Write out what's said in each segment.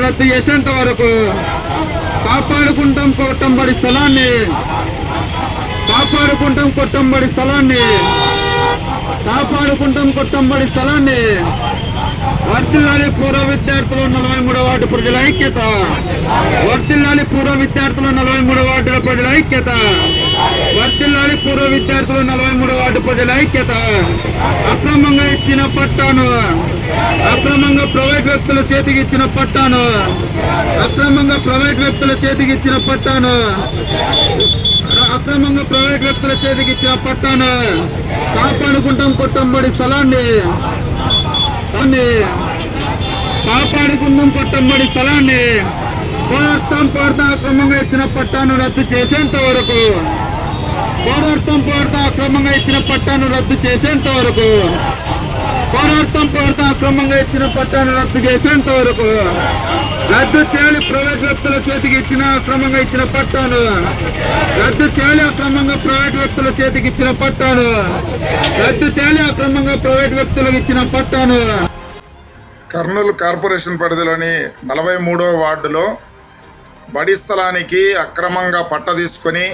రద్దు చేసేంత వరకు కాపాడుకుంటాం కొట్టంబడి స్థలాన్ని, కాపాడుకుంటాం కొట్టంబడి స్థలాన్ని, కాపాడుకుంటాం కొట్టంబడి స్థలాన్ని. వర్ధిల్లాలి పూర్వ విద్యార్థులు 43వ వార్డు ప్రజల ఐక్యత. వర్ధిల్లాలి పూర్వ విద్యార్థులు 43వ వార్డుల ప్రజల ఐక్యత. వర్ధిల్లాలి పూర్వ విద్యార్థులు 43వ వార్డు ప్రజల ఐక్యత. అక్రమంగా ఇచ్చిన పట్టాను, అక్రమంగా ప్రైవేట్ వ్యక్తుల చేతికి ఇచ్చిన పట్టాను, అక్రమంగా ప్రైవేట్ వ్యక్తుల చేతికి ఇచ్చిన పట్టాను, అక్రమంగా ప్రైవేట్ వ్యక్తుల చేతికి ఇచ్చిన పట్టాను కాపాడుకుంటాం కొట్టంబడి స్థలాన్ని, కాపాడుకుందాం కొట్టంబడి స్థలాన్ని. పోరాడతాం అక్రమంగా ఇచ్చిన పట్టాను రద్దు చేసేంత వరకు, పోరాడతాం అక్రమంగా ఇచ్చిన పట్టాను రద్దు చేసేంత వరకు, పోరాడతాం అక్రమంగా ఇచ్చిన పట్టాను రద్దు చేసేంత వరకు. రద్దు చేయాలి ప్రైవేట్ వ్యక్తుల చేతికి ఇచ్చిన అక్రమంగా ఇచ్చిన పట్టాను, రద్దు చేయాలి అక్రమంగా ప్రైవేట్ వ్యక్తుల చేతికి ఇచ్చిన పట్టాను, రద్దు చేయాలి అక్రమంగా ప్రైవేట్ వ్యక్తులకు ఇచ్చిన పట్టాను. కర్నూలు కార్పొరేషన్ పరిధిలోని 43వ వార్డులో బడి స్థలానికి అక్రమంగా పట్టా తీసుకొని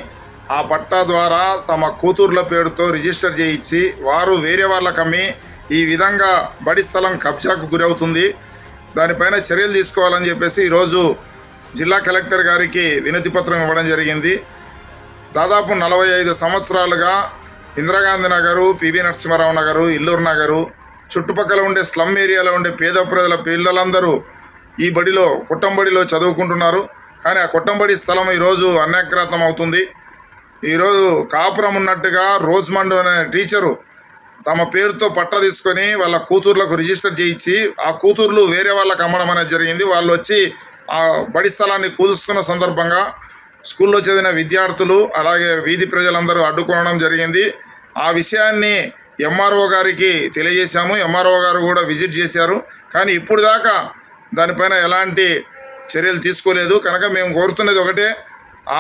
ఆ పట్టా ద్వారా తమ కూతుర్ల పేరుతో రిజిస్టర్ చేయించి వారు వేరే వాళ్ళకి అమ్మి ఈ విధంగా బడి స్థలం కబ్జాకు గురవుతుంది. దానిపైన చర్యలు తీసుకోవాలని చెప్పేసి ఈరోజు జిల్లా కలెక్టర్ గారికి వినతి పత్రం ఇవ్వడం జరిగింది. దాదాపు 45 సంవత్సరాలుగా ఇందిరాగాంధీ నగరు, పివి నరసింహారావు నగరు, ఇల్లూరు నగరు చుట్టుపక్కల ఉండే స్లమ్ ఏరియాలో ఉండే పేద ప్రజల పిల్లలందరూ ఈ బడిలో కొట్టంబడిలో చదువుకుంటున్నారు. కానీ ఆ కొట్టంబడి స్థలం ఈరోజు అన్యాక్రాంతం అవుతుంది. ఈరోజు కాపురం ఉన్నట్టుగా రోజ్మండ్ అనే టీచరు తమ పేరుతో పట్టా తీసుకొని వాళ్ళ కూతుర్లకు రిజిస్టర్ చేయించి ఆ కూతుర్లు వేరే వాళ్ళకి అమ్మడం అనేది జరిగింది. వాళ్ళు వచ్చి ఆ బడి స్థలాన్ని కూలుస్తున్న సందర్భంగా స్కూల్లో చదివిన విద్యార్థులు అలాగే వీధి ప్రజలందరూ అడ్డుకోవడం జరిగింది. ఆ విషయాన్ని ఎంఆర్ఓ గారికి తెలియజేశాము. ఎంఆర్ఓ గారు కూడా విజిట్ చేశారు. కానీ ఇప్పుడు దాకా దానిపైన ఎలాంటి చర్యలు తీసుకోలేదు. కనుక మేము కోరుతున్నది ఒకటే,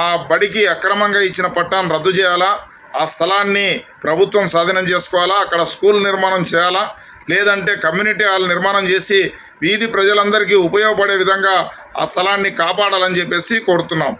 ఆ బడికి అక్రమంగా ఇచ్చిన పట్టాను రద్దు చేయాలా, ఆ స్థలాన్ని ప్రభుత్వం స్వాధీనం చేసుకోవాలా, అక్కడ స్కూల్ నిర్మాణం చేయాలా, లేదంటే కమ్యూనిటీ హాల్ నిర్మాణం చేసి వీధి ప్రజలందరికీ ఉపయోగపడే విధంగా ఆ స్థలాన్ని కాపాడాలని చెప్పేసి కోరుతున్నాం.